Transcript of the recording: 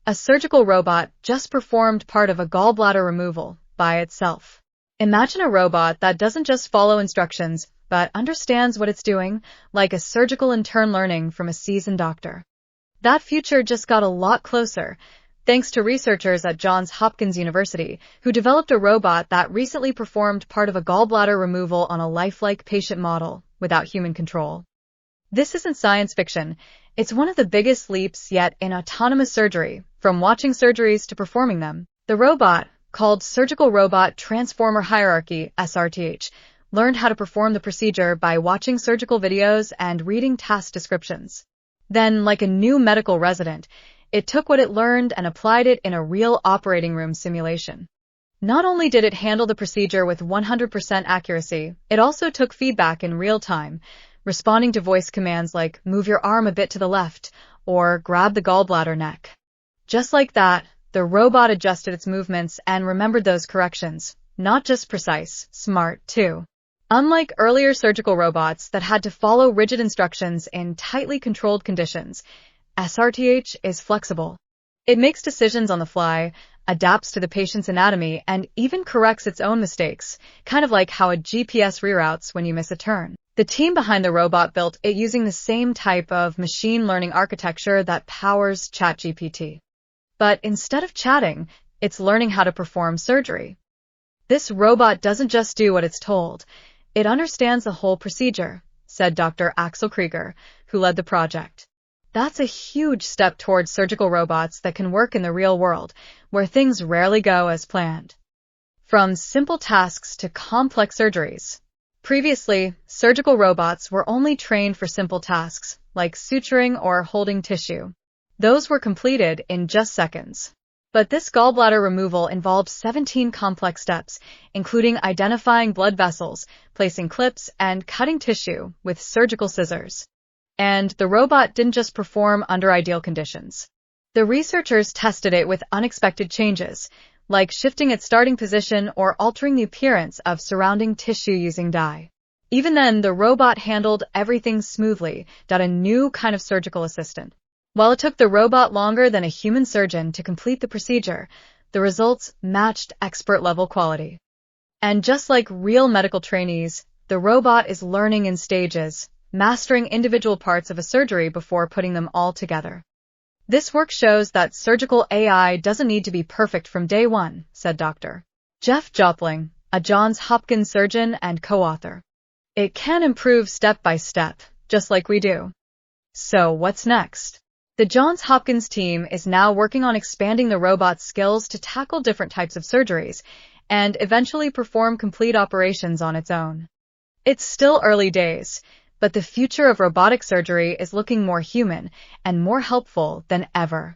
A surgical robot just performed part of a gallbladder removal by itself. Imagine a robot that doesn't just follow instructions, but understands what it's doing, like a surgical intern learning from a seasoned doctor. That future just got a lot closer, thanks to researchers at Johns Hopkins University, who developed a robot that recently performed part of a gallbladder removal on a lifelike patient model without human control. This isn't science fiction. It's one of the biggest leaps yet in autonomous surgery, from watching surgeries to performing them. The robot, called Surgical Robot Transformer Hierarchy (SRT-H), learned how to perform the procedure by watching surgical videos and reading task descriptions. Then, like a new medical resident, it took what it learned and applied it in a real operating room simulation. Not only did it handle the procedure with 100% accuracy, it also took feedback in real time, responding to voice commands like move your arm a bit to the left or grab the gallbladder neck. Just like that, the robot adjusted its movements and remembered those corrections, not just precise, smart too. Unlike earlier surgical robots that had to follow rigid instructions in tightly controlled conditions, SRT-H is flexible. It makes decisions on the fly, adapts to the patient's anatomy, and even corrects its own mistakes, kind of like how a GPS reroutes when you miss a turn. The team behind the robot built it using the same type of machine learning architecture that powers ChatGPT. But instead of chatting, it's learning how to perform surgery. This robot doesn't just do what it's told. It understands the whole procedure, said Dr. Axel Krieger, who led the project. That's a huge step towards surgical robots that can work in the real world, where things rarely go as planned. From simple tasks to complex surgeries. Previously, surgical robots were only trained for simple tasks, like suturing or holding tissue. Those were completed in just seconds. But this gallbladder removal involved 17 complex steps, including identifying blood vessels, placing clips, and cutting tissue with surgical scissors. And the robot didn't just perform under ideal conditions. The researchers tested it with unexpected changes, like shifting its starting position or altering the appearance of surrounding tissue using dye. Even then, the robot handled everything smoothly, got a new kind of surgical assistant. While it took the robot longer than a human surgeon to complete the procedure, the results matched expert-level quality. And just like real medical trainees, the robot is learning in stages, mastering individual parts of a surgery before putting them all together. This work shows that surgical AI doesn't need to be perfect from day one, said Dr. Jeff Jopling, a Johns Hopkins surgeon and co-author. It can improve step by step, just like we do. So what's next? The Johns Hopkins team is now working on expanding the robot's skills to tackle different types of surgeries and eventually perform complete operations on its own. It's still early days, but the future of robotic surgery is looking more human and more helpful than ever.